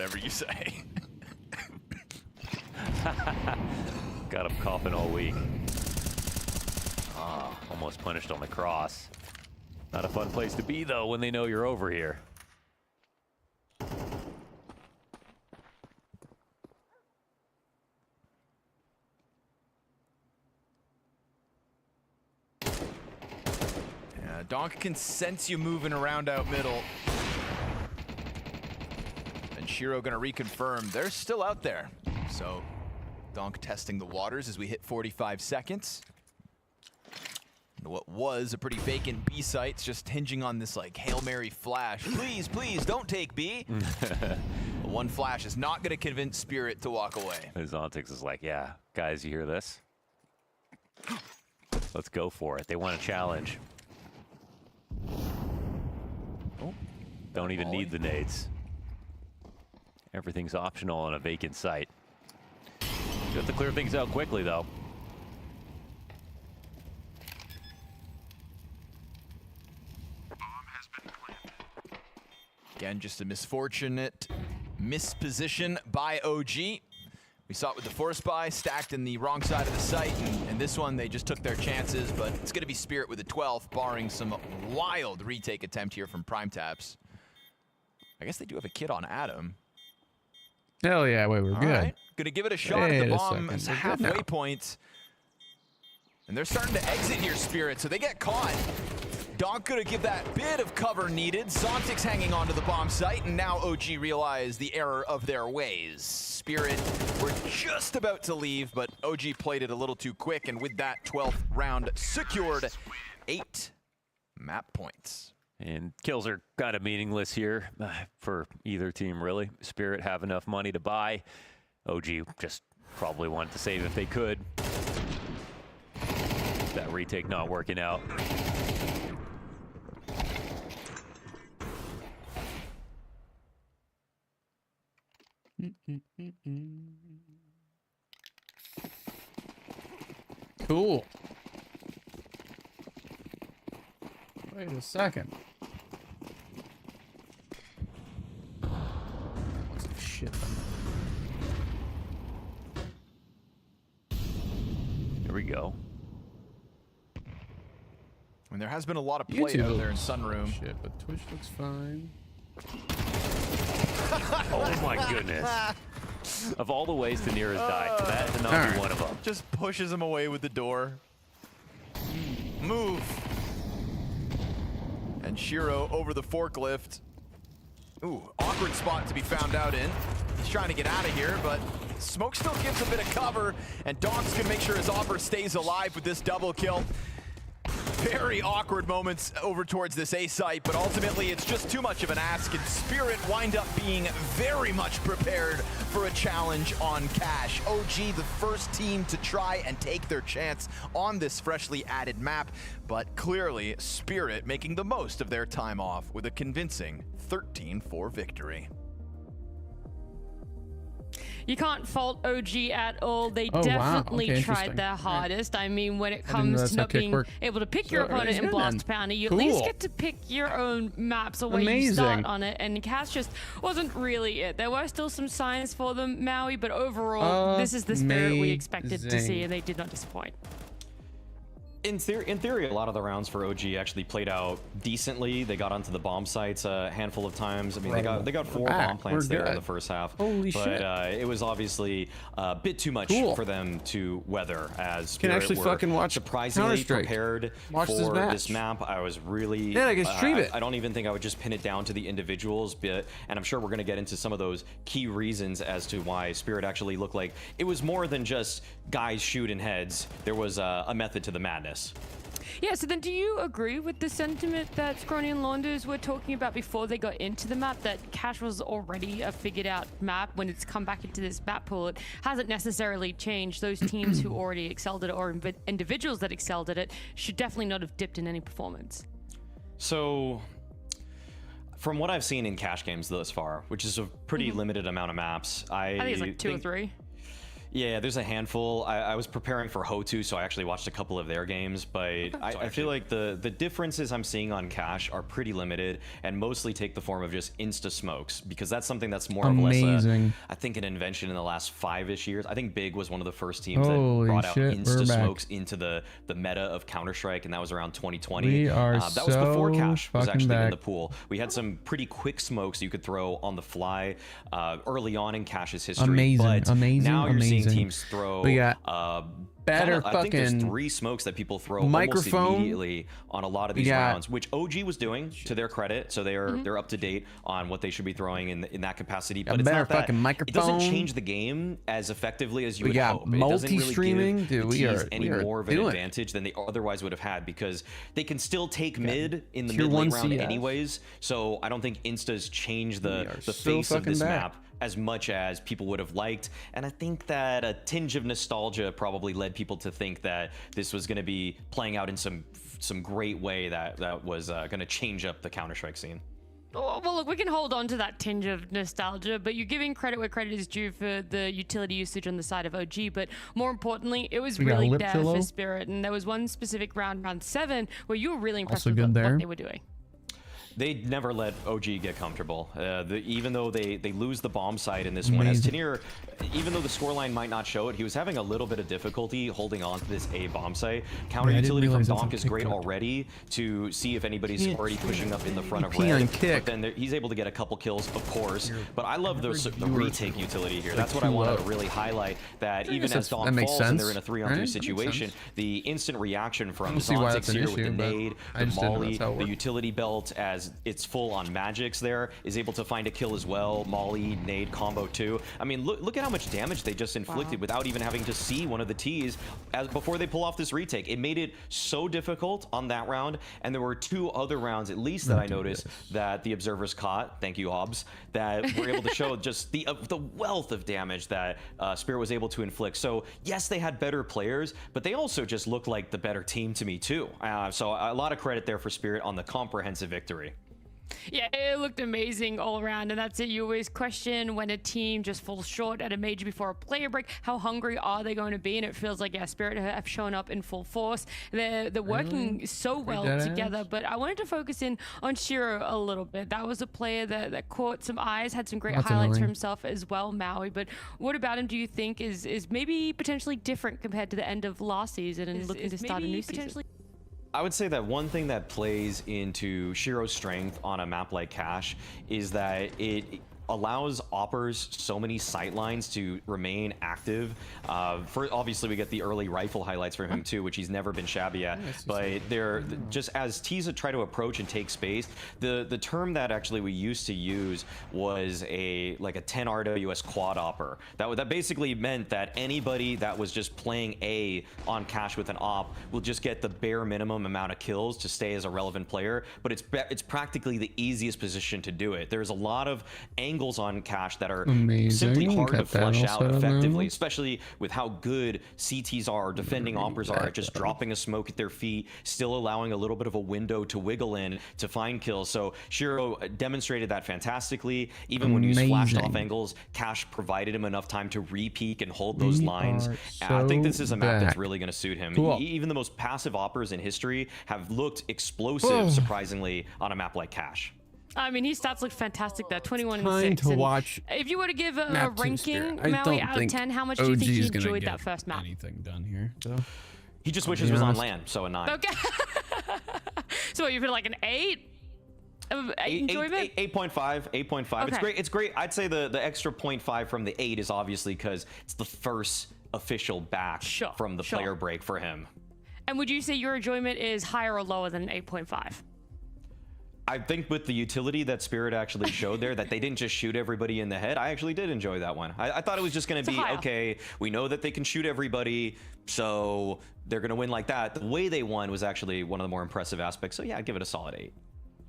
whatever you say. Got him coughing all week. Ah, almost punished on the cross. Not a fun place to be, though, when they know you're over here. Yeah, Donk can sense you moving around out middle. And Shiro gonna reconfirm they're still out there. So Donk testing the waters as we hit 45 seconds. What was a pretty vacant B site, just hinging on this like Hail Mary flash. Please, please, don't take B. One flash is not gonna convince Spirit to walk away. Zontix is like, yeah, guys, you hear this? Let's go for it. They want a challenge. Oh, don't even need the nades. Everything's optional on a vacant site. You have to clear things out quickly, though. Again, just a misfortunate misposition by OG. We saw it with the force buy, stacked in the wrong side of the site, and this one they just took their chances, but it's gonna be Spirit with the 12th, barring some wild retake attempt here from Prime Taps. I guess they do have a kit on Adam. Hell yeah, wait, we're All good. right, gonna give it a shot at Wait the a bomb second, as a we're good halfway now. point. And they're starting to exit here, Spirit, so they get caught. Donk gonna give that bit of cover needed. Zontix hanging onto the bomb site, and now OG realize the error of their ways. Spirit were just about to leave, but OG played it a little too quick, and with that 12th round secured, 8 map points. And kills are kind of meaningless here for either team, really. Spirit have enough money to buy. OG just probably wanted to save if they could. That retake not working out. Cool. Wait a second. What's the shit? Here we go. And there has been a lot of play YouTube out there in Sunroom. Shit, but Twitch looks fine. Oh my goodness. Of all the ways to near his die, that to not be one of them. Just pushes him away with the door. Move. And Shiro over the forklift. Ooh, awkward spot to be found out in. He's trying to get out of here, but Smoke still gives a bit of cover, and Donk's gonna make sure his offer stays alive with this double kill. Very awkward moments over towards this A site, but ultimately it's just too much of an ask, and Spirit wind up being very much prepared for a challenge on Cash. OG, the first team to try and take their chance on this freshly added map, but clearly Spirit making the most of their time off with a convincing 13-4 victory. You can't fault OG at all. They Oh, wow. definitely Okay, tried interesting. their hardest. I mean, when it I didn't know comes that's to how not kick being worked. able to pick So, your opponent it's in good Blast then. Pounder, you at Cool. least get to pick your own maps or where you start Amazing. on it. And Cass just wasn't really it. There were still some signs for them, Maui, but overall, this is the Spirit we expected to see, Amazing. and they did not disappoint. In theory, a lot of the rounds for OG actually played out decently. They got onto the bomb sites a handful of times. I mean, they got 4 bomb plants there in the first half. Holy but, shit. It was obviously a bit too much for them to weather, as Spirit actually were fucking watch surprisingly Counter-Strike. prepared Watch this for match. this map. I was really... Yeah, I can stream it. I don't even think I would just pin it down to the individuals, and I'm sure we're going to get into some of those key reasons as to why Spirit actually looked like it was more than just guys shooting heads. There was a method to the madness. Yeah, so then do you agree with the sentiment that Scrawny and Launders were talking about before they got into the map, that Cash was already a figured out map? When it's come back into this map pool, it hasn't necessarily changed. Those teams who already excelled at it, or individuals that excelled at it, should definitely not have dipped in any performance. So, from what I've seen in Cash games thus far, which is a pretty limited amount of maps, I think it's like 2 or 3. Yeah, there's a handful. I was preparing for Hotu, so I actually watched a couple of their games, but I feel like the differences I'm seeing on Cash are pretty limited and mostly take the form of just insta smokes, because that's something that's more or less I think an invention in the last 5-ish years. I think Big was one of the first teams that brought out insta smokes into the meta of Counter-Strike, and that was around 2020. We are that was before Cash was actually back. in the pool. We had some pretty quick smokes you could throw on the fly early on in Cash's history. But now you're seeing teams throw we got better I think there's fucking 3 smokes that people throw microphone. almost immediately on a lot of these rounds, which OG was doing to their credit, so they're up to date on what they should be throwing in that capacity. But it's not that it doesn't change the game as effectively as you would hope. It doesn't really give the teams any more of an advantage than they otherwise would have had, because they can still take mid in the mid lane round anyways. So I don't think instas change the face of this map as much as people would have liked. And I think that a tinge of nostalgia probably led people to think that this was going to be playing out in some great way that was going to change up the Counter-Strike scene. Well, look, we can hold on to that tinge of nostalgia, but you're giving credit where credit is due for the utility usage on the side of OG. But more importantly, it was really there for Spirit. And there was one specific round 7, where you were really impressed with what they were doing. They never let OG get comfortable. Even though they lose the bomb site in this one, as Tanir, even though the scoreline might not show it, he was having a little bit of difficulty holding on to this A bomb site. Counter utility from Donk is great already to see if anybody's already pushing up in the front of red. But then he's able to get a couple kills, of course. But I love the retake utility here. That's what I want to really highlight, that even as Donk falls and they're in a 3-on-3 situation, the instant reaction from Zonzix here with the nade, the molly, the utility belt as it's full on magics there, is able to find a kill as well. Molly, nade combo too. I mean, look at how much damage they just inflicted without even having to see one of the T's before they pull off this retake. It made it so difficult on that round, and there were 2 other rounds at least that I noticed that the observers caught. Thank you, Hobbs. That were able to show just the wealth of damage that Spirit was able to inflict. So yes, they had better players, but they also just looked like the better team to me too. So a lot of credit there for Spirit on the comprehensive victory. Yeah, it looked amazing all around, and that's it. You always question when a team just falls short at a major before a player break, how hungry are they going to be? And it feels like, yeah, Spirit have shown up in full force. They're working so well together, but I wanted to focus in on Shiro a little bit. That was a player that caught some eyes, had some great highlights for himself as well, Maui. But what about him do you think is maybe potentially different compared to the end of last season and looking to start a new season? I would say that one thing that plays into Shiro's strength on a map like Cash is that it allows oppers so many sight lines to remain active. Obviously, we get the early rifle highlights from him too, which he's never been shabby at. But they're just as T's try to approach and take space. The term that actually we used to use was like a 10 RWS quad opper. That basically meant that anybody that was just playing A on Cash with an op will just get the bare minimum amount of kills to stay as a relevant player. But it's practically the easiest position to do it. There's a lot of angles on Cash that are simply hard to flush out effectively, especially with how good CTs are, defending oppers are, just dropping a smoke at their feet, still allowing a little bit of a window to wiggle in to find kills. So Shiro demonstrated that fantastically. Even when he was flashed off angles, Cash provided him enough time to re-peek and hold those lines. I think this is a map that's really going to suit him. Even the most passive oppers in history have looked explosive, surprisingly, on a map like Cash. I mean, his stats look fantastic there, 21 and 6. To watch. If you were to give a ranking, Maui, out of 10, how much do you think you enjoyed that first map? Anything done here? So. He just wishes it was on land, so a 9. Okay. So what, you feel like an 8? Enjoyment? 8.5. 8.5. Okay. It's great. It's great. I'd say the extra 0.5 from the 8 is obviously because it's the first official back from the player break for him. And would you say your enjoyment is higher or lower than 8.5? I think with the utility that Spirit actually showed there, that they didn't just shoot everybody in the head, I actually did enjoy that one. I thought it was just going to be, okay, we know that they can shoot everybody, so they're going to win like that. The way they won was actually one of the more impressive aspects, so yeah, I'd give it a solid 8.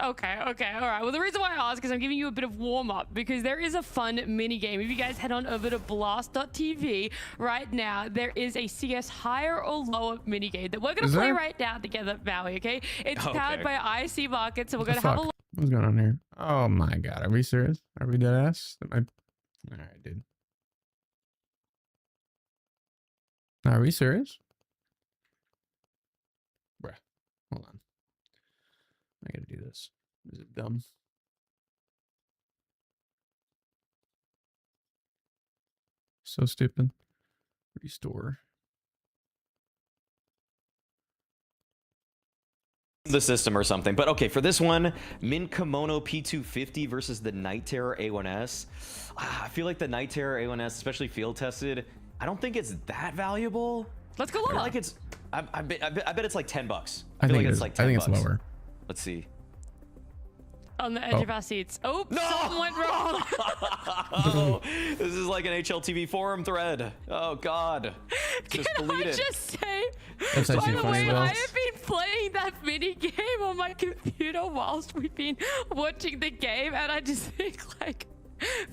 Okay, all right. Well, the reason why I ask is I'm giving you a bit of warm-up because there is a fun mini-game. If you guys head on over to blast.tv right now, there is a CS higher or lower mini-game that we're going to play right now together, Maui, okay? It's powered by IC Market, so we're going to have a look. What's going on here? Oh my god, are we serious? Are we dead ass? All right, dude. Are we serious? Bruh. Hold on. I gotta do this. Is it dumb? So stupid. Restore. The system or something. But okay, for this one, Min Kimono P250 versus the Night Terror A1S. I feel like the Night Terror A1S, especially field tested, I don't think it's that valuable. Let's go I feel lower. like it's. I bet it's like $10. I feel think like it's like I $10. think it's lower. Let's see. On the edge of our seats. Oh, something went wrong. Oh, this is like an HLTV forum thread. Oh God. Just Can delete I it. just say, That's by actually the funny, way, though. I have been playing that mini game on my computer whilst we've been watching the game, and I just think like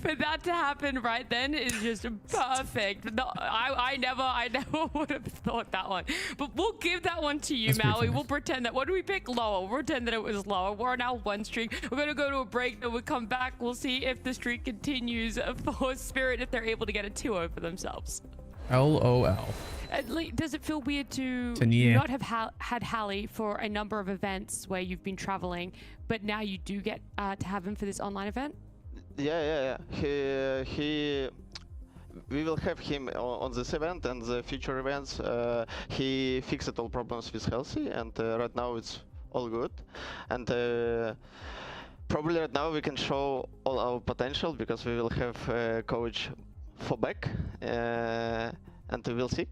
for that to happen right then is just perfect. No, I never would have thought that one. But we'll give that one to you, That's pretty Maui. funny. We'll pretend that. What do we pick? Lower. We'll pretend that it was lower. We're on our one streak. We're gonna go to a break. Then we'll come back. We'll see if the streak continues for Spirit, if they're able to get a 2-0 for themselves. LOL. Does it feel weird to Yeah. not have had Hallie for a number of events where you've been traveling, but now you do get to have him for this online event? Yeah. We will have him on this event and the future events. He fixed all problems with Healthy, and right now it's all good. And probably right now we can show all our potential because we will have coach for back, and we will see.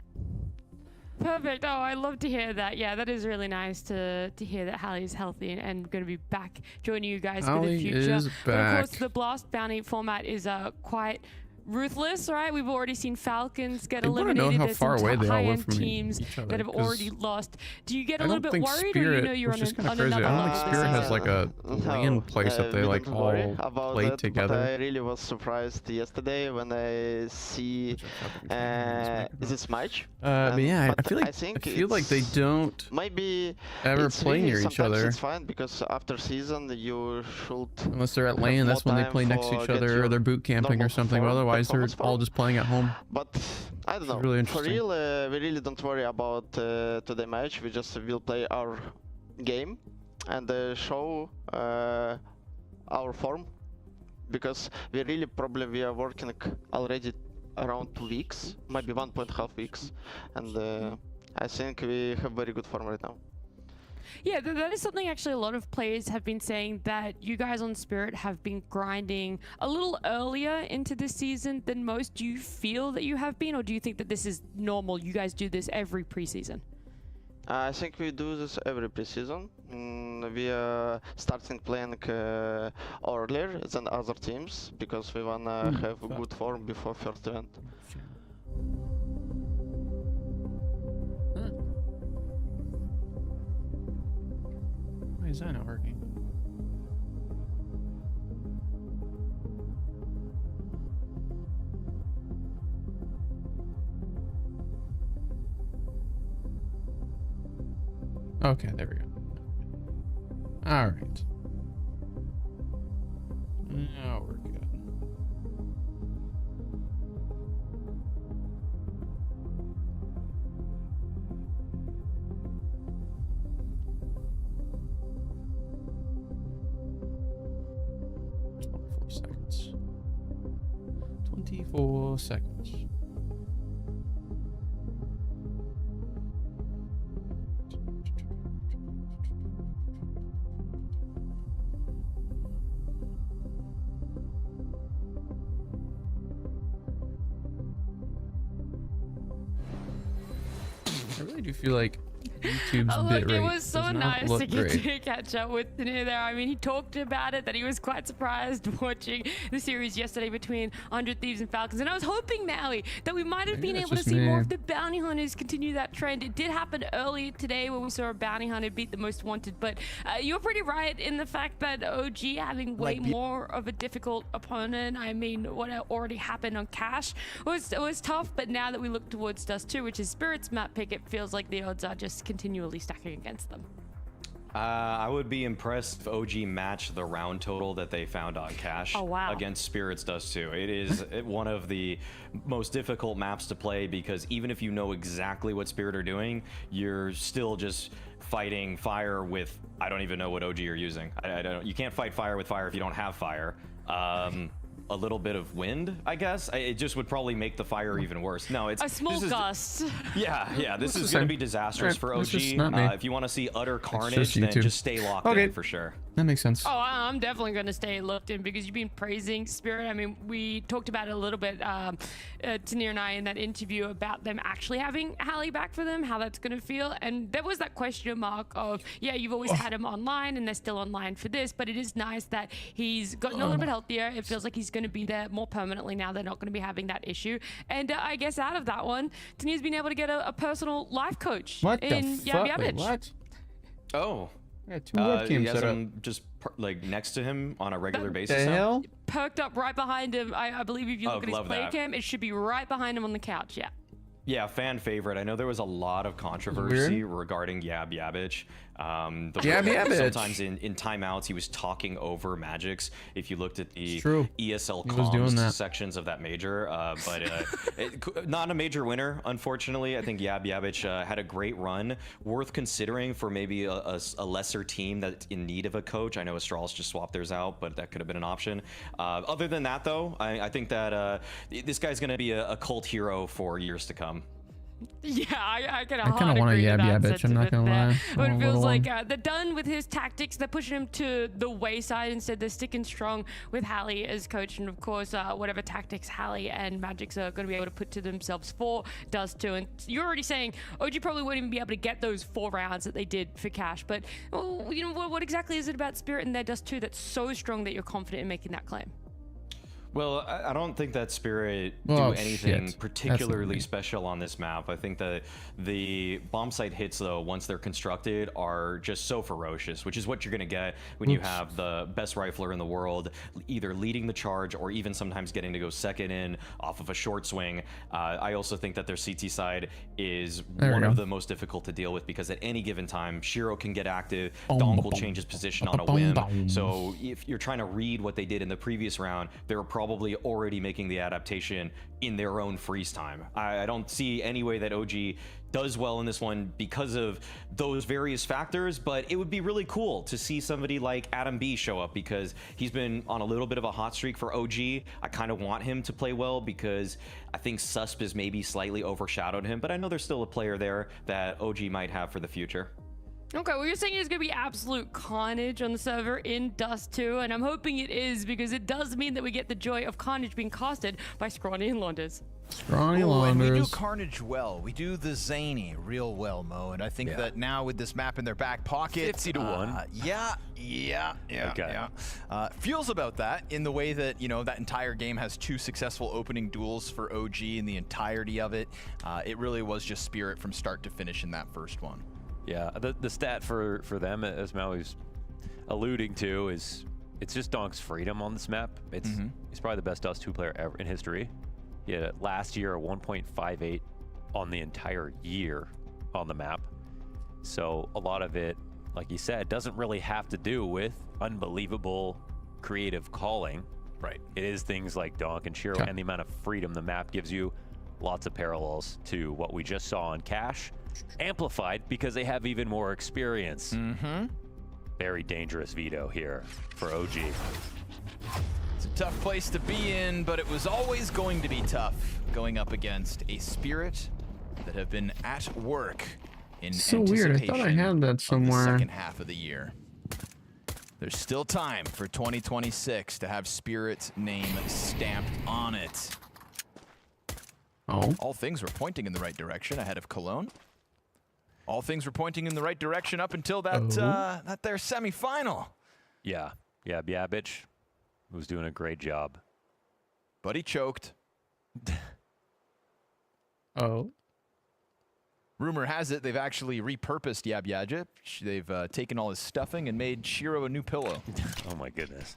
Perfect. Oh, I love to hear that. Yeah, that is really nice to hear that Hallie is healthy and going to be back joining you guys for the Hallie future. is But of course, back. the Blast Bounty format is quite ruthless, right? We've already seen Falcons get They wanna know eliminated. how There's far some away they all were high-end from teams each other, that have 'cause already lost. Do you get a I little don't bit think worried, or you Spirit, know you're which on, is kind on of crazy. I another don't think level? Spirit has like a land No, place that they we like don't all worry about play that, together. But I really was surprised yesterday when I see this match. But yeah, I But feel like I think I feel like they it's- don't Maybe ever it's play really near each sometimes other It's fine because after season you should. unless they're at have lane. more That's when they time play next to for each get other, or your they're boot camping or normal something. But form, otherwise, they're performance all form. just playing at home. But I don't It's know. really For interesting. real, we really don't worry about today match. We just will play our game and show our form because we are working already around 2 weeks, maybe 1.5 weeks, and I think we have very good form right now. Yeah, that is something actually a lot of players have been saying, that you guys on Spirit have been grinding a little earlier into this season than most. Do you feel that you have been, or do you think that this is normal? You guys do this every preseason? I think we do this every preseason. We are starting playing earlier than other teams because we wanna have a good form before first event. Why is that not working? Okay, there we go. All right. Now we're good. Seconds. 24 seconds. I really do feel like YouTube's Oh, bit look, it rate was so does not nice look to get great. to catch up with Tanir there. I mean, he talked about it, that he was quite surprised watching the series yesterday between 100 Thieves and Falcons. And I was hoping, Maui, that we might have Maybe been that's able to just see more me. of the bounty hunters continue that trend. It did happen earlier today where we saw a bounty hunter beat the most wanted. But you're pretty right in the fact that OG having way more of a difficult opponent. I mean, what already happened on Cash was tough. But now that we look towards Dust 2, which is Spirit's map pick, it feels like the odds are just continually stacking against them. I would be impressed if OG matched the round total that they found on Cash against Spirits Dust 2. It is one of the most difficult maps to play because even if you know exactly what Spirit are doing, you're still just fighting fire with, I don't even know what OG are using. I don't. You can't fight fire with fire if you don't have fire. A little bit of wind, I guess. It just would probably make the fire even worse. No, it's a small gust. Yeah. This is going to be disastrous for OG. If you want to see utter carnage, then just stay locked in for sure. That makes sense. Oh, I'm definitely going to stay locked in because you've been praising Spirit. I mean, we talked about it a little bit, Tanir and I, in that interview about them actually having Hallie back for them, how that's going to feel. And there was that question mark of, yeah, you've always had him online and they're still online for this, but it is nice that he's gotten a little bit healthier. It feels like he's going to be there more permanently now. They're not going to be having that issue. And I guess out of that one, Tanir's been able to get a personal life coach in Yab Wait, what? Oh. Yeah, 2 webcams he has set up. him just like next to him on a regular basis. The hell? Perked up right behind him. I believe if you look at his play cam, it should be right behind him on the couch. Yeah. Yeah, fan favorite. I know there was a lot of controversy regarding Yab Yabbich. Sometimes in timeouts, he was talking over Magix. If you looked at the ESL comms sections of that major, not a major winner, unfortunately. I think Yab Yabbich had a great run, worth considering for maybe a lesser team that's in need of a coach. I know Astralis just swapped theirs out, but that could have been an option. Other than that, though, I think that this guy's going to be a cult hero for years to come. Yeah, I kind of want to yab bitch. I'm not gonna lie. But it feels like they're done with his tactics. They're pushing him to the wayside. Instead, they're sticking strong with Hallie as coach, and of course, whatever tactics Hallie and Magix are going to be able to put to themselves for Dust 2. And you're already saying OG probably wouldn't even be able to get those 4 rounds that they did for Cash. But you know, what exactly is it about Spirit and their Dust 2 that's so strong that you're confident in making that claim? Well, I don't think that Spirit do anything particularly special on this map. I think that the bomb site hits, though, once they're constructed, are just so ferocious, which is what you're going to get when you have the best rifler in the world either leading the charge or even sometimes getting to go second in off of a short swing. I also think that their CT side is one of the most difficult to deal with because at any given time, Shiro can get active, Donk will change his position on a whim. So if you're trying to read what they did in the previous round, they were probably already making the adaptation in their own freeze time. I don't see any way that OG does well in this one because of those various factors, but it would be really cool to see somebody like Adam B show up because he's been on a little bit of a hot streak for OG. I kind of want him to play well because I think Susp has maybe slightly overshadowed him, but I know there's still a player there that OG might have for the future. Okay, well, you're saying it's going to be absolute carnage on the server in Dust 2, and I'm hoping it is because it does mean that we get the joy of carnage being casted by Scrawny and Launders. Scrawny Launders. And we do carnage well. We do the zany real well, Mo, and I think that now with this map in their back pocket... 50-1. Feels about that in the way that, you know, that entire game has 2 successful opening duels for OG in the entirety of it. It really was just Spirit from start to finish in that first one. Yeah, the stat for them, as Maui's alluding to, is it's just Donk's freedom on this map. He's probably the best Dust 2 player ever in history. He had last year a 1.58 on the entire year on the map. So a lot of it, like you said, doesn't really have to do with unbelievable creative calling. Right. It is things like Donk and Shiro and the amount of freedom the map gives you. Lots of parallels to what we just saw on Cash. Amplified because they have even more experience. Very dangerous veto here for OG. It's a tough place to be in, but it was always going to be tough going up against a Spirit that have been at work in so weird. I thought I had that somewhere. The second half of the year. There's still time for 2026 to have Spirit's name stamped on it. All things were pointing in the right direction ahead of Cologne. All things were pointing in the right direction up until that that their semifinal. Yeah, Biabich was doing a great job. But he choked. Rumor has it they've actually repurposed Yab Yajic. They've taken all his stuffing and made Shiro a new pillow. Oh my goodness.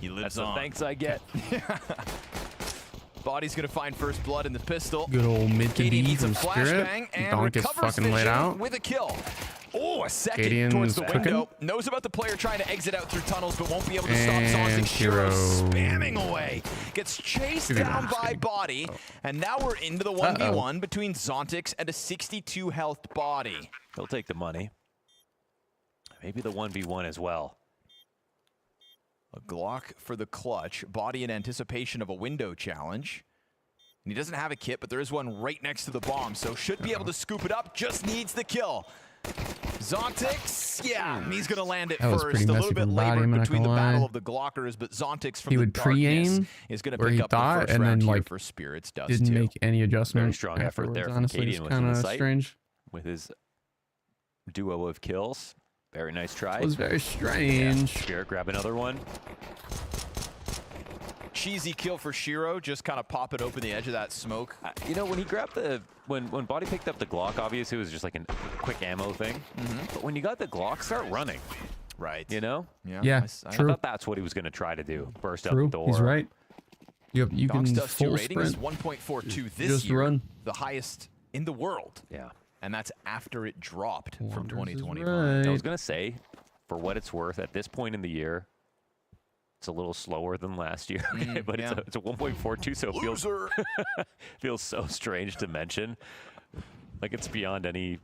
He lives That's on. the thanks I get. Body's gonna find first blood in the pistol. Good old mid to Katie B needs a from Spirit. flashbang and Donk gets recovers fucking laid vision out. with a kill. Oh, a second Cadian's towards the cooking. window. Knows about the player trying to exit out through tunnels, but won't be able to stop And Zontic. Shiro Shiro. spamming away. Gets chased Maybe down not. by Body. And now we're into the 1v1 between Zontix and a 62 health Body. He'll take the money. Maybe the 1v1 as well. A Glock for the clutch. Body in anticipation of a window challenge. And he doesn't have a kit, but there is one right next to the bomb, so should be able to scoop it up. Just needs the kill. Zontix, yeah, he's going to land it That was first. pretty A messy little bit from Body, labored I'm not between the gonna battle lie. of the Glockers, but Zontix from He the would darkness pre-aim is going to where pick he up the thought, first and round then, here like, for Spirits Dust Didn't 2. make any adjustment. Very strong effort afterwards, there from honestly. Cadian It's within kind the of site. strange. With his duo of kills. Very nice try. It was very strange. Spirit grab another one. Cheesy kill for Shiro, just kind of pop it open the edge of that smoke. You know, when he grabbed the when Body picked up the Glock, obviously it was just like a quick ammo thing. But when you got the Glock, start running. Right. You know? Yeah, I true. thought that's what he was going to try to do. Burst out True. the door. He's right. You can Dogs Dust 2 full rating is sprint. 1.42 this Just year. run. The highest in the world. Yeah. And that's after it dropped from Wonders is 2025. right. I was going to say, for what it's worth, at this point in the year, it's a little slower than last year, but yeah. it's a 1.42, so it feels, Loser. feels so strange to mention. Like, it's beyond any,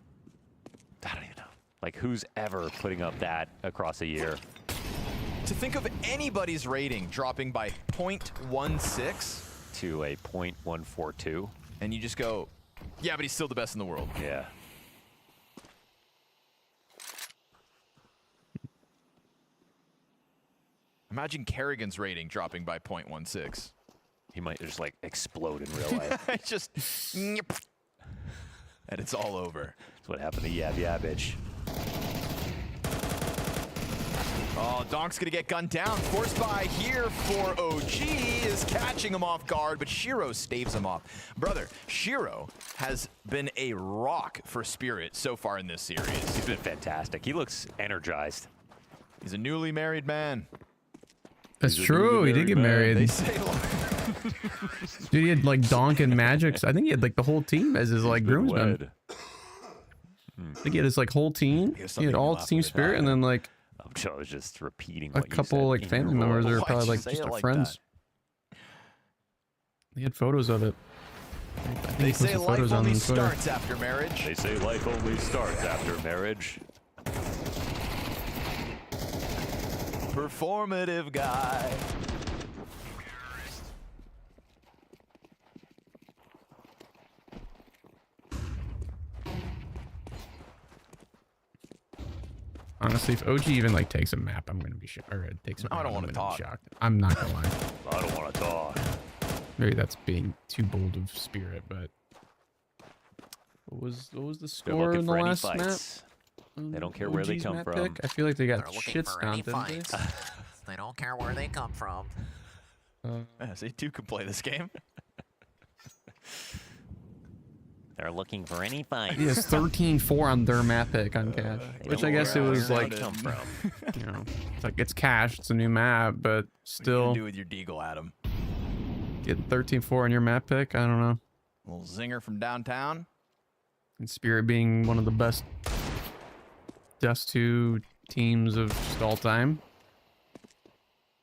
I don't even know. Like, who's ever putting up that across a year? To think of anybody's rating dropping by 0.16, To a .142. and you just go, yeah, but he's still the best in the world. Yeah. Imagine Kerrigan's rating dropping by 0.16. He might just, like, explode in real life. It's just, and it's all over. That's what happened to Yab Yabbage. Oh, Donk's gonna get gunned down. Forced by here for OG is catching him off guard, but Shiro staves him off. Brother, Shiro has been a rock for Spirit so far in this series. He's been fantastic. He looks energized. He's a newly married man. That's He's a true. newly He did get married They married. say Dude, he had like Donk and Magic. I think he had like the whole team as his like groomsmen. Wed. I think he had his like whole team. Guess He had something all to laugh Team with Spirit, that. and then like I was just repeating a what you couple said like in family your members that role. are Why'd probably you like say just it our like friends. He had photos of it. I think They he say posted life photos on only Twitter. starts after marriage. They say life only starts after marriage. Performative guy. Honestly, if OG even like takes a map, I'm gonna be shocked. Or takes a No, I map, don't I'm wanna gonna be talk. shocked. I'm not gonna lie. I don't want to talk. Maybe that's being too bold of Spirit, but what was the They're score looking in the for any last fights. map? They don't care where they OG's come map from. pick? I feel like they got They're looking shit for any stomped, didn't fights. They don't care where they come from. they? Yeah, so you two can play this game. They're looking for any fights. He has 13-4 on their map pick on cash, which I guess it was where like, they come from. you know, it's like it's cash, it's a new map, but What are you still gonna do with your Deagle, Adam? getting 13-4 on your map pick. I don't know. Little zinger from downtown. And Spirit being one of the best Dust 2 teams of just all time.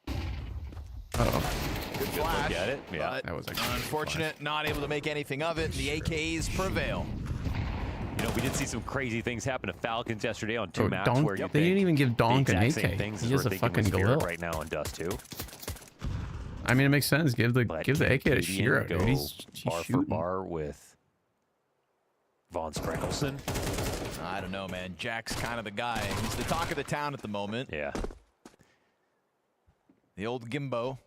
Uh-oh. Good flash. Look at it. Yeah. but That was actually a good unfortunate, not able to make anything of it. The AKs prevail. You know, we did see some crazy things happen to Falcons yesterday on two Oh, maps Donk, where you they didn't even give Donk the an exact AK. same things He as has we're a thinking fucking with Spirit Galil. right now on Dust 2. I mean, it makes sense. Give the But AK can to Cadian Shiro, go dude. He's bar for shooting. bar with Von Sprengelson. I don't know, man. Jack's kind of the guy. He's the talk of the town at the moment. Yeah. The old Gimbo.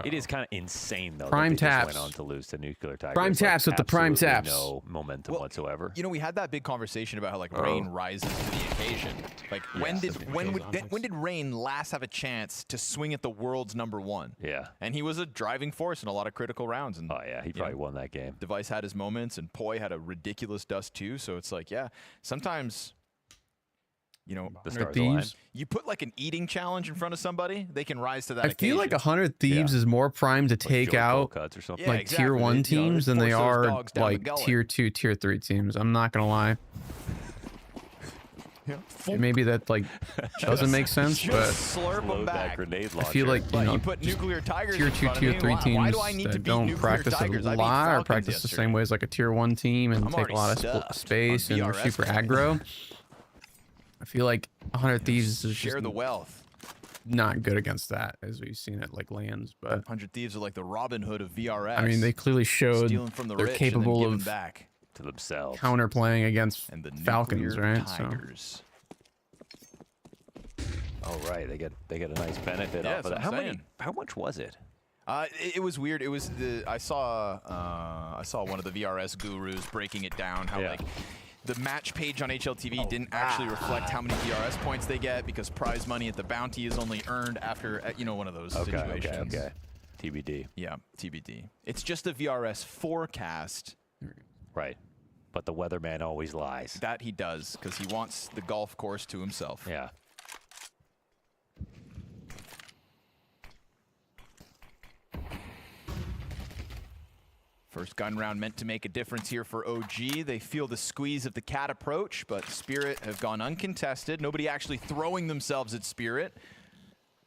It is kind of insane, though, Prime that they taps. just went on to lose to Nuclear Tigers. Prime taps with the prime absolutely taps. No momentum Well, whatsoever. You know, we had that big conversation about how like Rain rises to the occasion. Like when did Rain last have a chance to swing at the world's #1? Yeah. And he was a driving force in a lot of critical rounds. And Oh, yeah. He probably won that game. Device had his moments, and Poi had a ridiculous Dust too. So it's like, yeah, sometimes, you know, The 100 stars align. Thieves. you put like an eating challenge in front of somebody, they can rise to that I feel like occasion. 100 Thieves is more primed to Like take Joey out Colcuts or something. Yeah, like exactly. tier 1 You know, teams than they force those are dogs down the like gullet. tier 2, tier 3 teams. I'm not gonna lie. Maybe that like doesn't make sense, Just but slurp them Load that back. grenade I launcher. feel like, you But know, you put just nuclear tigers tier in 2, front of tier me. 3 teams Why do I need to that beat don't nuclear practice tigers? a I beat lot or Falcons practice the yesterday. same way as like a tier 1 team and I'm take a lot of already stuffed space on and they're VRS super play. aggro. I feel like 100 Thieves is Share just the wealth. not good against that, as we've seen at like lands. But 100 Thieves are like the Robin Hood of VRS. I mean, they clearly showed stealing from the they're rich and then capable giving of back. to themselves. counterplaying against And the Falcons, nuclear right? So tigers. Oh right, they get a nice benefit Yeah, off of that's that. what I'm saying. How much was it? It was weird. It was I saw one of the VRS gurus breaking it down. How Yeah. like the match page on HLTV didn't actually reflect how many VRS points they get because prize money at the bounty is only earned after one of those situations. Okay. TBD. Yeah, TBD. It's just a VRS forecast Right. But the weatherman always lies. that he does because he wants the golf course to himself. Yeah. First gun round meant to make a difference here for OG. They feel the squeeze of the cat approach, but Spirit have gone uncontested. Nobody actually throwing themselves at Spirit.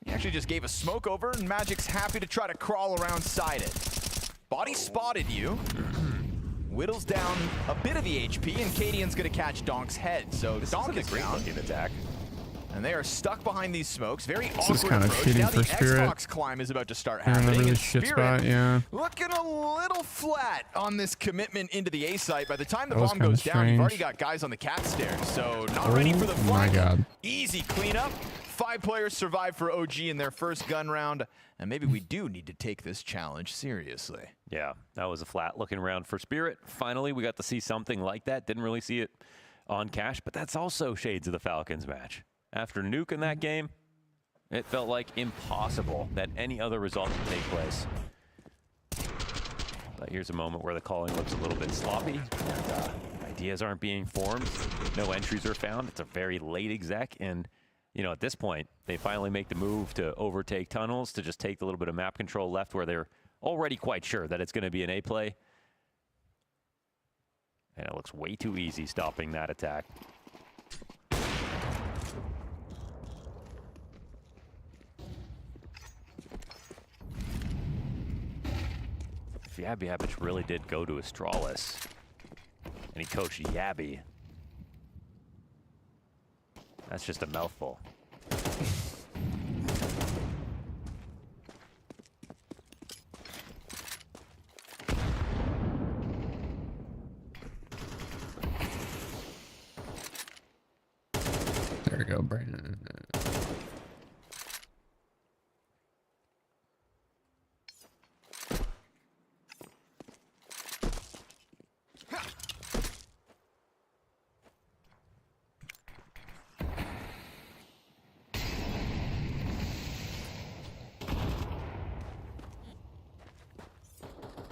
He actually just gave a smoke over, and Magic's happy to try to crawl around side it. Body spotted you. Whittles down a bit of the HP, and Cadian's going to catch Donk's head. So Donk is great down, looking attack. and they are stuck behind these smokes. Very This is awkward kind of approach. cheating Now the for Spirit. Xbox climb is about to start they're in a happening. really and shit Spirit spot, yeah. looking a little flat on this commitment into the A site. By the time the That was bomb kinda goes down, you've already strange. got guys on the cat stairs. So not ready for the Oh my flank. God. Easy cleanup. 5 players survive for OG in their first gun round. And maybe we do need to take this challenge seriously. Yeah, that was a flat looking round for Spirit. Finally, we got to see something like that. Didn't really see it on Cash, but that's also shades of the Falcons match. After nuking that game, it felt like impossible that any other result could take place. But here's a moment where the calling looks a little bit sloppy. And, ideas aren't being formed. No entries are found. It's a very late exec, and you know, at this point, they finally make the move to overtake tunnels, to just take the little bit of map control left where they're already quite sure that it's going to be an A play. And it looks way too easy stopping that attack. If Yabby really did go to Astralis, and he coached Yabby, that's just a mouthful. There we go, Brandon.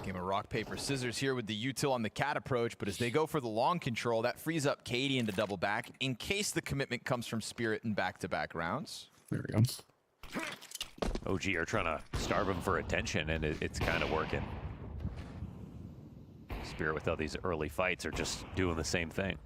Game of rock, paper, scissors here with the util on the cat approach, but as they go for the long control, that frees up Cadian to double back in case the commitment comes from Spirit in back-to-back rounds. There we go. OG are trying to starve him for attention, and it's kind of working. Spirit with all these early fights are just doing the same thing.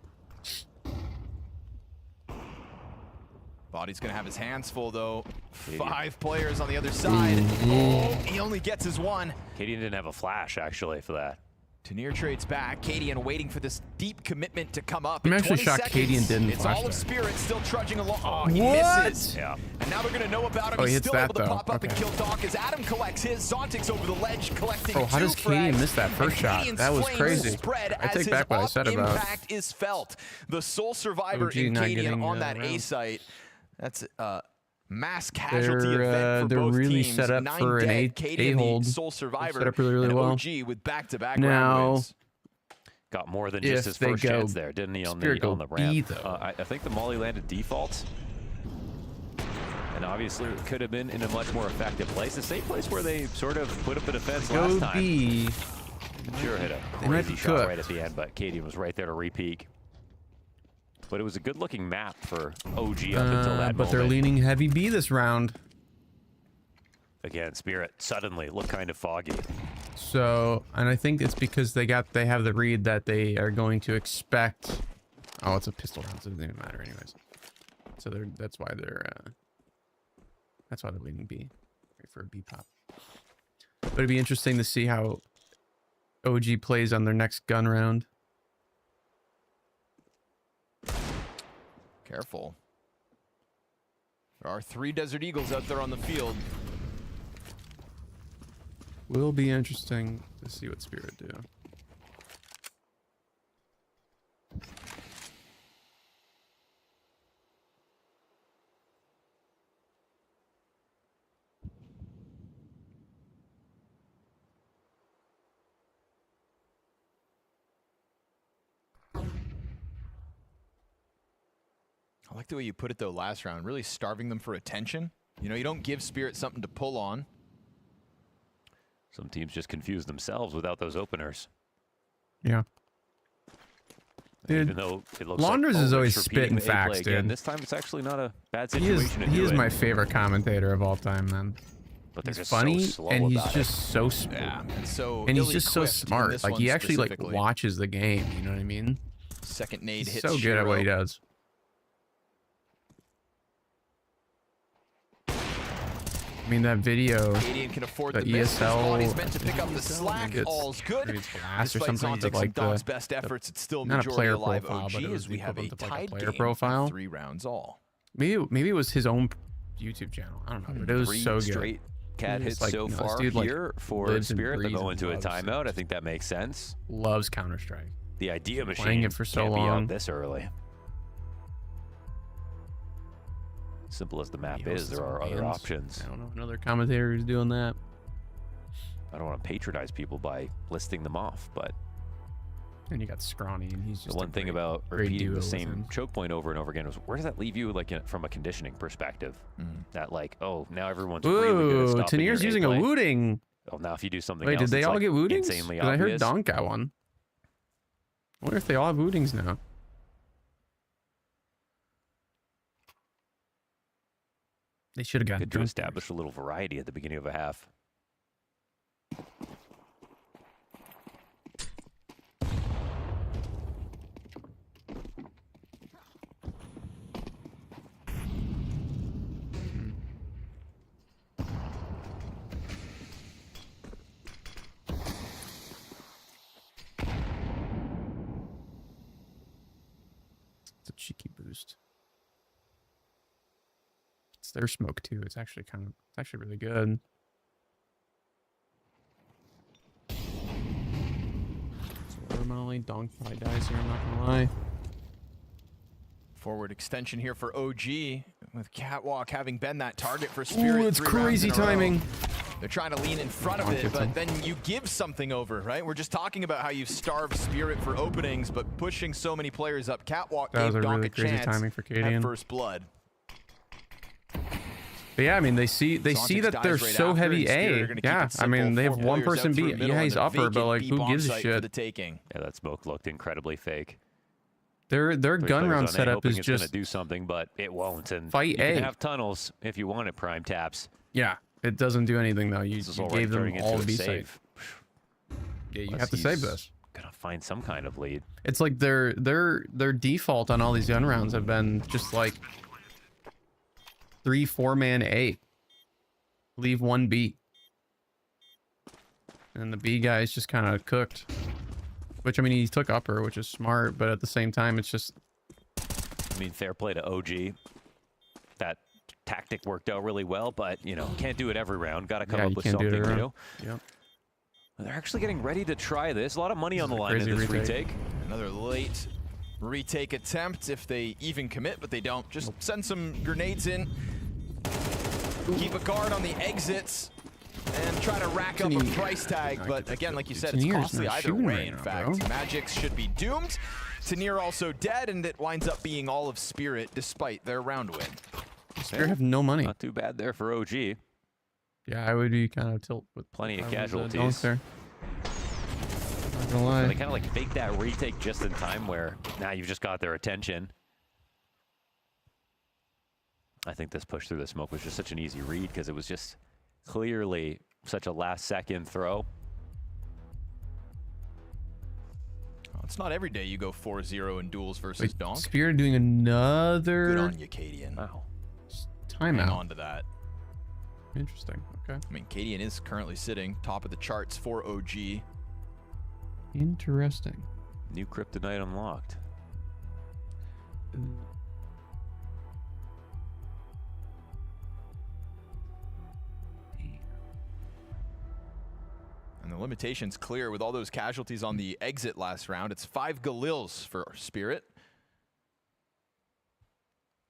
Body's gonna have his hands full though. 5 players on the other side. Oh, he only gets his one. Cadian didn't have a flash, actually, for that. Tanier trades back. Cadian waiting for this deep commitment to come up. I'm In actually 20 shocked seconds, Cadian didn't It's flash all of there. Spirit still trudging along. Oh, he What? misses. Yeah. And now they're gonna know about him. Oh, he He's hits still that, able to though. pop up and Okay. kill Doc as Adam collects his. Zontic's over the ledge collecting Oh, how 2 does Cadian frags. miss that first And shot? Cadian's That was flames crazy. Spread I as take his back what I op said about impact is felt. The sole survivor OG in not Cadian getting, on that A round. site. That's mass casualty event for They're both really teams. set up 9 for an dead. Cadian, A-hold. the sole survivor. Set up really, really and well. OG with back-to-back Now- round wins. Got more than If just his they first go chance there, didn't he, on Spirit the go B, ramp? though. I think the molly landed default. And obviously it could have been in a much more effective place. The same place where they sort of put up a defense Go last time. B. Sure hit a They might crazy be shot cooked. right at the end, but Cadian was right there to re-peek. But it was a good-looking map for OG up until that But they're moment. leaning heavy B this round. Again, Spirit suddenly looked kind of foggy. So, and I think it's because they have the read that they are going to expect. Oh, it's a pistol round, so it doesn't even matter anyways. So that's why they're leading B. Wait for a B pop. But it'd be interesting to see how OG plays on their next gun round. Careful. There are 3 Desert Eagles out there on the field. Will be interesting to see what Spirit do. I like the way you put it though last round, really starving them for attention. You know, you don't give Spirit something to pull on. Some teams just confuse themselves without those openers. Yeah. Dude, Even though it looks Launders like, is oh, always it's repeating spitting the A play facts, again. dude. This time it's actually not a bad He is, situation to he do is it. my favorite commentator of all time, man. But they're He's just funny so slow and he's about just so smooth. Yeah, and so And he's just so ill-equipped in smart. this Like one he actually like specifically. watches the game. You know what I mean? Second nade He's hits so good at what he Shiro. does. I mean that video. Canadian can afford The the miss. His body's ESL, meant to pick up the I slack. think it's- All's good. maybe it's Blast or Despite something, Zontic's but like and Doc's the- best efforts, it's still not a majority player alive profile, OG but it was as we the have a equivalent of, like, a tied player game profile. at 3 rounds all. Maybe it was his own YouTube channel. I don't know, but it was 3 so good. straight cat He hits just, like, so no, this far dude, like, here for lives and Spirit. They're breathes going and to a loves it. timeout. I think that makes sense. Loves Counter Strike. The idea machine playing it for so can't be long. out this early. Simple as the map is, there are other options. I don't know another commentator who's doing that. I don't want to patronize people by listing them off, but And you got Scrawny, and he's just the one thing about great repeating duo the with same him. choke point over and over again is where does that leave you, like from a conditioning perspective? That like, oh, now everyone's really good at Ooh, stopping your Tanir's using A a play. wooting. Oh, now if you do something Wait, else, did they it's, all like, get wootings? insanely 'Cause I heard obvious. Donk got one. I wonder if they all have wootings now. They should have gotten Good to Dunk establish a little variety at the beginning of a half. It's a cheeky boost. It's their smoke too. It's actually really good. So normally Donk probably dies here, I'm not gonna lie. Forward extension here for OG, with Catwalk having been that target for Spirit. Ooh, it's 3 rounds crazy in a row. timing. They're trying to lean in front of Donk it, hits but him. then you give something over, right? We're just talking about how you starve Spirit for openings, but pushing so many players up. Catwalk That was gave a Donk really a crazy chance timing for at Cadian. first blood. But yeah, I mean, they see Zontix that they're dies right so after, heavy and Spirit A. are gonna keep Yeah, it I mean, simple. they have 4 one players person out through B. the middle Yeah, and he's a upper, but vacant like, B who bomb gives a site for shit? the taking. Yeah, that smoke looked incredibly fake. Their 3 gun players round on A setup hoping is it's gonna just do something, but it won't. And fight you can A. have tunnels if you want it. Prime taps. yeah. It doesn't do anything though. You This is gave already them turning all into a B site. save. Yeah, you Unless have to save he's this. Gonna find some kind of lead. It's like their default on all these gun rounds have been just like 3-4 man A. Leave 1 B. And the B guy's just kind of cooked. Which, I mean, he took upper, which is smart, but at the same time, it's just... I mean, fair play to OG. That tactic worked out really well, but, you know, can't do it every round. Got to come Yeah, up you with can't do it something every new. round. Yep. They're actually getting ready to try this. A lot of money on the is a line in crazy this retake. retake. Another late retake attempt, if they even commit, but they don't. Just send some grenades in. Keep a guard on the exits. And try to rack up a Tanir. price tag, No, I but could again, just- like you said, it's Tanir's costly not either shooting way, right in now, fact. bro. Magix should be doomed. Tanir also dead, and it winds up being all of Spirit despite their round win. Spirit have no money. Not too bad there for OG. Yeah, I would be kind of tilt with Plenty if of I was, casualties. Donk there. Not gonna lie. So they kind of like fake that retake just in time where now you've just got their attention. I think this push through the smoke was just such an easy read because it was just clearly such a last second throw. It's not every day you go 4-0 in duels versus Wait, Donk. Spirit doing another Good on you, Cadian. Wow. Hang timeout. on to that. Interesting. Okay. I mean, Cadian is currently sitting top of the charts for OG. Interesting. New kryptonite unlocked. And the limitation's clear with all those casualties on the exit last round. It's 5 Galils for Spirit.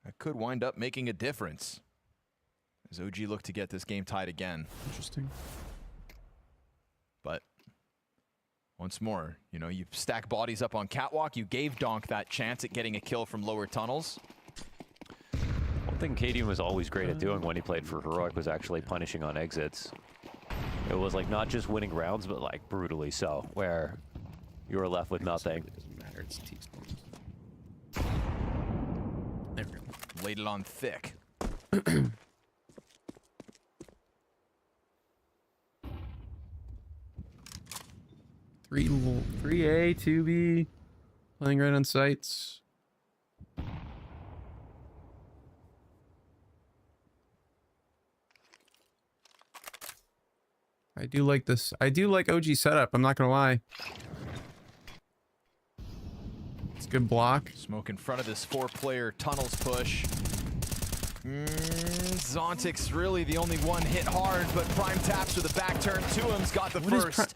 That could wind up making a difference as OG look to get this game tied again. Interesting. But once more, you know, you stack bodies up on Catwalk. You gave Donk that chance at getting a kill from lower tunnels. One thing Cadian was always great at doing when he played for Heroic was actually punishing on exits. It was like not just winning rounds, but like brutally so, where you were left with nothing. It doesn't matter. It's T-Storm. There we go. Laid it on thick. 3A, 2B, playing right on sites. I do like this. I do like OG setup. I'm not gonna lie. It's a good block. Smoke in front of this 4-player tunnels push. Zontic's really the only one hit hard, but Prime taps with a back turn to him's got the What is first.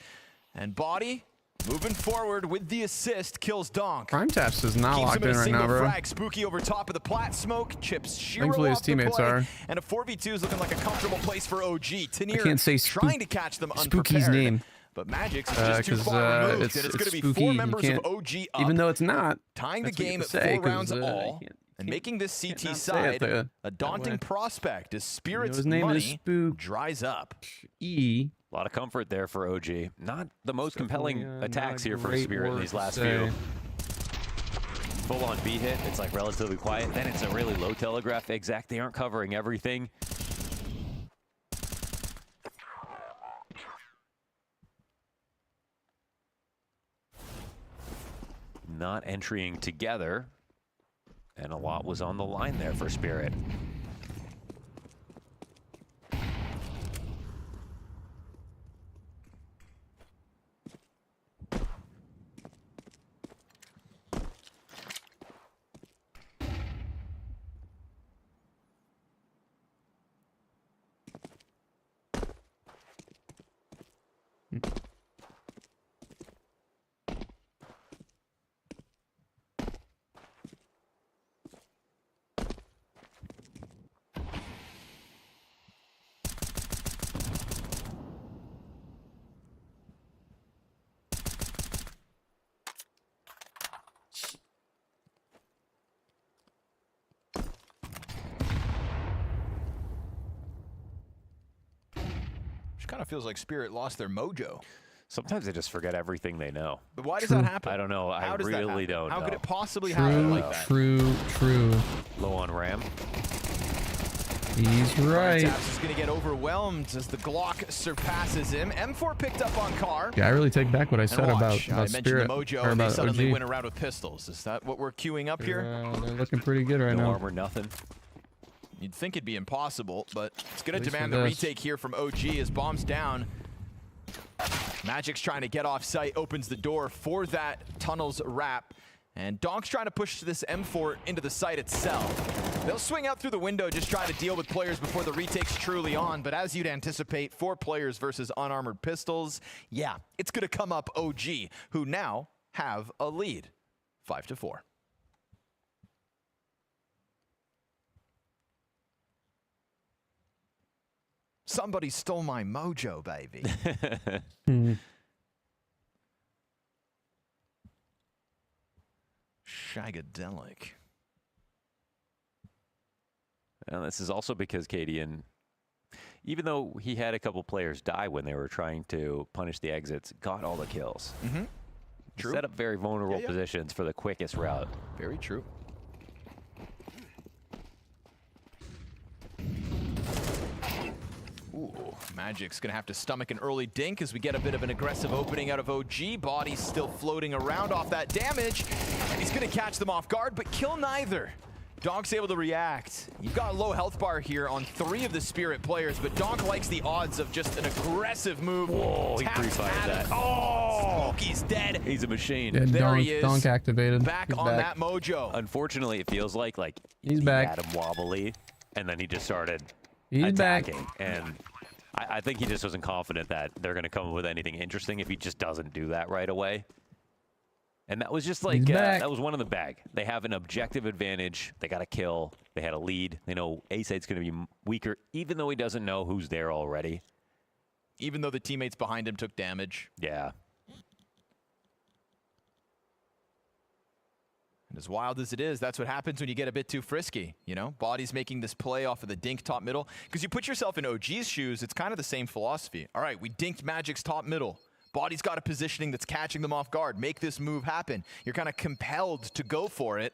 And Body moving forward with the assist, kills Donk. Prime Taps is not Keeps locked him in in a right single now, bro. frag. Spooky over top of the plat smoke. Chips Shiro Thankfully his off the teammates play, are. and a 4v2 is looking like a comfortable place for OG. Tanier can't say trying to catch them Spooky's unprepared. name. But Magic's is just too far removed, and it's going to be Spooky. 4 You members can't- of OG up, Even though it's not. tying the that's what you game at can say, 4 rounds 'cause, all, you and can't- making this can't CT not say it side that a daunting way. prospect as Spirit's his name is money Spook. dries up. E. A lot of comfort there for OG. Not the most compelling Definitely, attacks not a here for great Spirit in word these to last say. few. Full on B hit, it's like relatively quiet. Then it's a really low telegraph exact. They aren't covering everything. Not entering together. And a lot was on the line there for Spirit. Which kind of feels like Spirit lost their mojo. Sometimes they just forget everything they know. But why does True. that happen? I don't know. I How does that really happen? don't How know. could it possibly happen like that? True. Low on RAM. He's right. Taps is going to get overwhelmed as the Glock surpasses him. M4 picked up on Car. Yeah, I really take back what I said And about watch, I mentioned Spirit. the mojo, or and they about suddenly OG. went around with pistols. Is that what we're queuing up here? They're looking pretty good right No now. armor, nothing. You'd think it'd be impossible, but it's going At to least demand for the this. retake here from OG as bombs down. Magic's trying to get off site, opens the door for that tunnel's wrap. And Donk's trying to push this M4 into the site itself. They'll swing out through the window, just trying to deal with players before the retake's truly on. But as you'd anticipate, 4 players versus unarmored pistols. Yeah, it's going to come up OG, who now have a lead, 5-4. Somebody stole my mojo, baby. Shagadelic. And this is also because Cadian, even though he had a couple players die when they were trying to punish the exits, got all the kills. True. Set up very vulnerable Yeah. positions for the quickest route. Very true. Ooh, Magic's gonna have to stomach an early dink as we get a bit of an aggressive opening out of OG. Body's still floating around off that damage, and he's gonna catch them off guard, but kill neither. Donk's able to react. You've got a low health bar here on 3 of the Spirit players, but Donk likes the odds of just an aggressive move. Whoa, he Taps pre-fired at him. that. Oh, Smokey's dead. He's a machine. Yeah, There he is. Donk activated. Back He's on back. that mojo. Unfortunately, it feels like He's he back. had him wobbly, and then he just started He's back. attacking. And I think he just wasn't confident that they're going to come up with anything interesting if he just doesn't do that right away. And that was just like, that was one in the bag. They have an objective advantage. They got a kill. They had a lead. They know Faceit's going to be weaker, even though he doesn't know who's there already. Even though the teammates behind him took damage. Yeah. And as wild as it is, that's what happens when you get a bit too frisky. You know, Body's making this play off of the dink top middle. Because you put yourself in OG's shoes, it's kind of the same philosophy. All right, we dinked Magic's top middle. Body's got a positioning that's catching them off guard. Make this move happen. You're kind of compelled to go for it.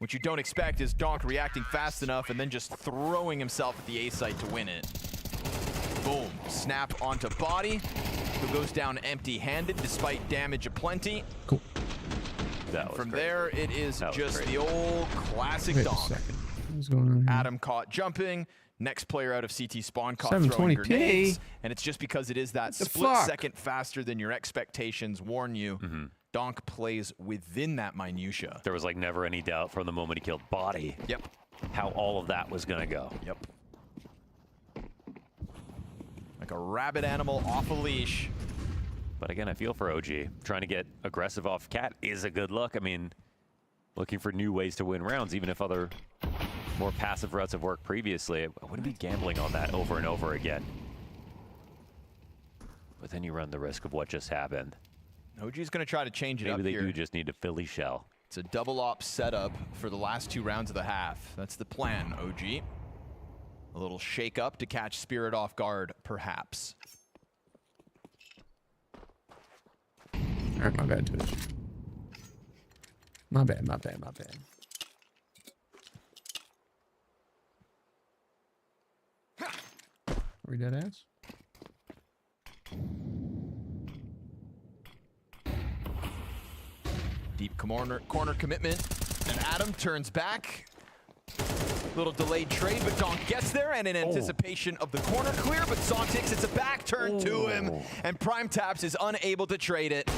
What you don't expect is Donk reacting fast enough and then just throwing himself at the A site to win it. Boom. Snap onto Body, who goes down empty-handed despite damage aplenty. Cool. That was From great. there, it is That was just great. the old classic Wait a Donk. second. What's going on here? Adam caught jumping. Next player out of CT spawn caught throwing 720p. grenades. And it's just because it is that the split fuck? second faster than your expectations warn you. Donk plays within that minutia. There was like never any doubt from the moment he killed Body Yep. how all of that was going to go. Yep. Like a rabid animal off a leash. But again, I feel for OG. Trying to get aggressive off Cat is a good look. I mean, looking for new ways to win rounds, even if other more passive routes have worked previously. I wouldn't be gambling on that over and over again. But then you run the risk of what just happened. OG's going to try to change it Maybe up they here. do just need a Philly shell. It's a double op setup for the last 2 rounds of the half. That's the plan, OG. A little shake up to catch Spirit off guard, perhaps. All right, my bad, Twitch. My bad. Are we dead ass? Deep corner commitment, and Adam turns back. Little delayed trade, but Donk gets there, and in anticipation of the corner clear, but Zontix, it's a back turn to him, and Prime Taps is unable to trade it.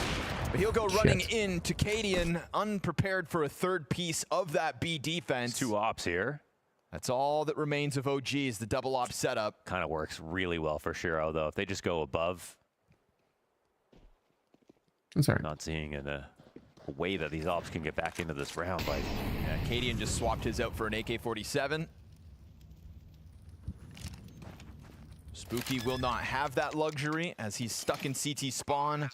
But he'll go running into Cadian, unprepared for a third piece of that B defense. 2 ops here. That's all that remains of OG is the double op setup. Kind of works really well for Shiro, though. If they just go above, I'm sorry. not seeing a way that these ops can get back into this round. Like, Yeah, Cadian just swapped his out for an AK-47. Spooky will not have that luxury as he's stuck in CT spawn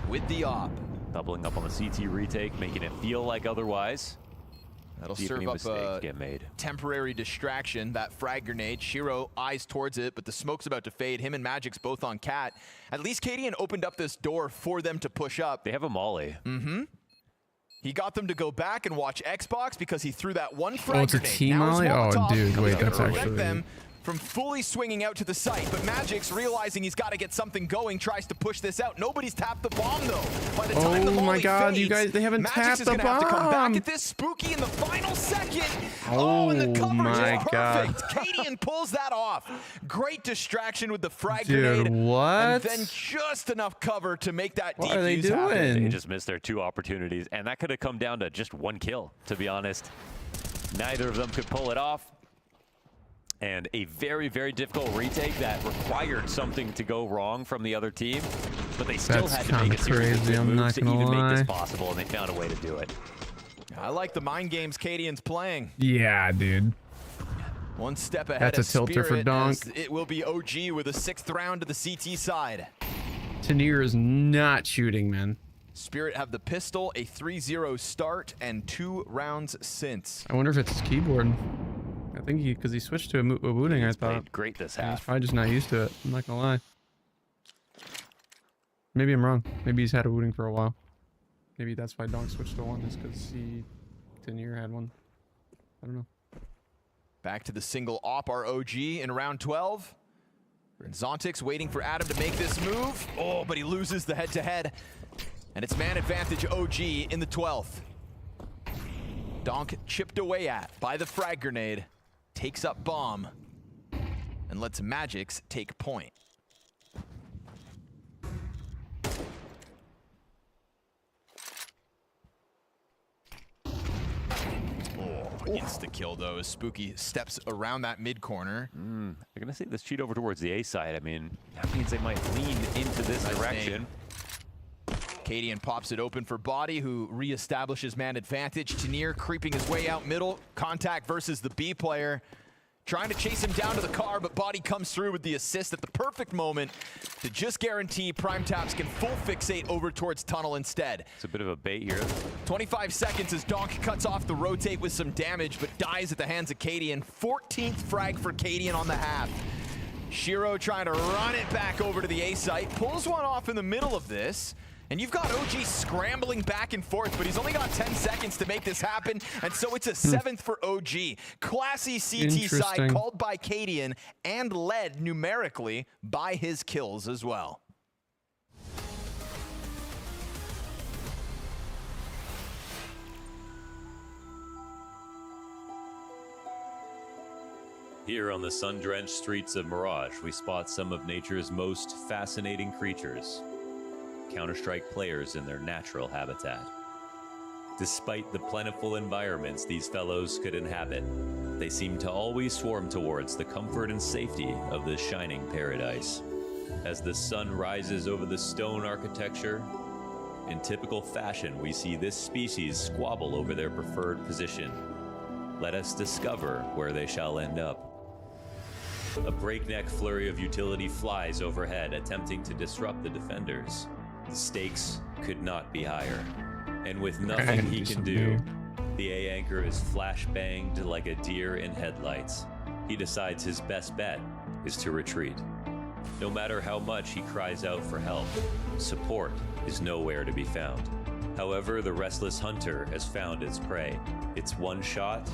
with the op. doubling up on the CT retake, making it feel like otherwise. That'll See if serve any up mistakes a get made. temporary distraction, that frag grenade. Shiro eyes towards it, but the smoke's about to fade. Him and Magic's both on Cat. At least Cadian opened up this door for them to push up. They have a molly. He got them to go back and watch Xbox because he threw that one frag it's a grenade. team Now his molly? Oh, Molotov dude, comes wait, out to that's prevent actually- them from fully swinging out to the site, but Magic's realizing he's got to get something going, tries to push this out. Nobody's tapped the bomb though. By the time the Oh my molly God, you fades, guys, they haven't Magic's tapped is the gonna have to come back bomb. at this. Spooky in the final second. And Oh the coverage my is God. perfect. Cadian pulls that off. Great distraction with the frag Dude, grenade. what? And then just enough cover to make that What are they defuse happen. doing? They just missed their 2 opportunities, and that could have come down to just 1 kill, to be honest. Neither of them could pull it off. And a very, very difficult retake that required something to go wrong from the other team. But they still That's had to make a kinda series of crazy, good I'm moves not to gonna even make this lie. possible, and they found a way to do it. I like the mind games Cadian's playing. Yeah, dude. One step ahead That's a of tilter for Spirit, Donk. as it will be OG with a 6th round to the CT side. Tanir is not shooting, man. Spirit have the pistol, a 3-0 start, and 2 rounds since. I wonder if it's his keyboard. I think because he switched to a booting, I He's thought. played great this He's half. probably just not used to it. I'm not gonna lie. Maybe I'm wrong. Maybe he's had a booting for a while. Maybe that's why Donk switched to 1, is because Tanir had one. I don't know. Back to the single op, our OG in round 12. Zontix waiting for Adam to make this move. Oh, but he loses the head-to-head. And it's man advantage OG in the 12th. Donk chipped away at by the frag grenade. Takes up bomb. And lets Magix take point. Insta-kill though. Spooky steps around that mid-corner. They're going to see this cheat over towards the A side. I mean, that means they might lean into this direction. Cadian pops it open for Body, who reestablishes man advantage. Tenier creeping his way out middle. Contact versus the B player. Trying to chase him down to the car, but Body comes through with the assist at the perfect moment to just guarantee Prime Taps can full fixate over towards tunnel instead. It's a bit of a bait here. 25 seconds as Donk cuts off the rotate with some damage, but dies at the hands of Cadian. 14th frag for Cadian on the half. Shiro trying to run it back over to the A site, pulls one off in the middle of this. And you've got OG scrambling back and forth, but he's only got 10 seconds to make this happen, and so it's a 7th for OG. Classy CT side called by Cadian and led numerically by his kills as well. Here on the sun-drenched streets of Mirage, we spot some of nature's most fascinating creatures. Counter-Strike players in their natural habitat. Despite the plentiful environments these fellows could inhabit, they seem to always swarm towards the comfort and safety of this shining paradise. As the sun rises over the stone architecture, in typical fashion we see this species squabble over their preferred position. Let us discover where they shall end up. A breakneck flurry of utility flies overhead, attempting to disrupt the defenders. The stakes could not be higher. And with nothing he can do, the A anchor is flash-banged like a deer in headlights. He decides his best bet is to retreat. No matter how much he cries out for help, support is nowhere to be found. However, the restless hunter has found its prey. It's one shot,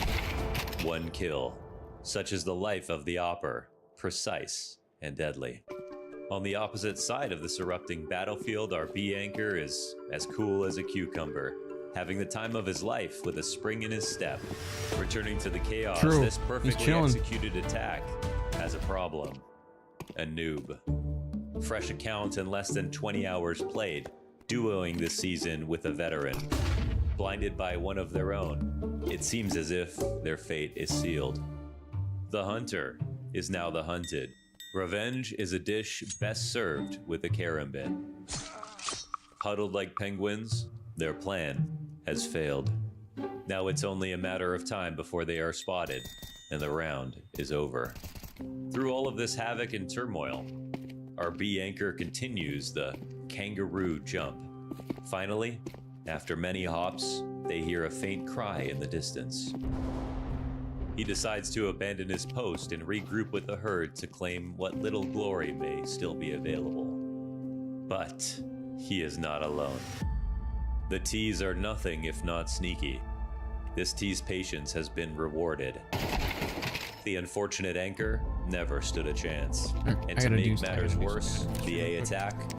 one kill. Such is the life of the Opper, precise and deadly. On the opposite side of this erupting battlefield, our B anchor is as cool as a cucumber, having the time of his life with a spring in his step. Returning to the chaos, this perfectly executed attack has a problem. A noob. Fresh account in less than 20 hours played, duoing this season with a veteran. Blinded by one of their own, it seems as if their fate is sealed. The hunter is now the hunted. Revenge is a dish best served with a carambit. Huddled like penguins, their plan has failed. Now it's only a matter of time before they are spotted, and the round is over. Through all of this havoc and turmoil, our B anchor continues the kangaroo jump. Finally, after many hops, they hear a faint cry in the distance. He decides to abandon his post and regroup with the herd to claim what little glory may still be available. But he is not alone. The T's are nothing if not sneaky. This T's patience has been rewarded. The unfortunate anchor never stood a chance. And to make matters worse, the A attack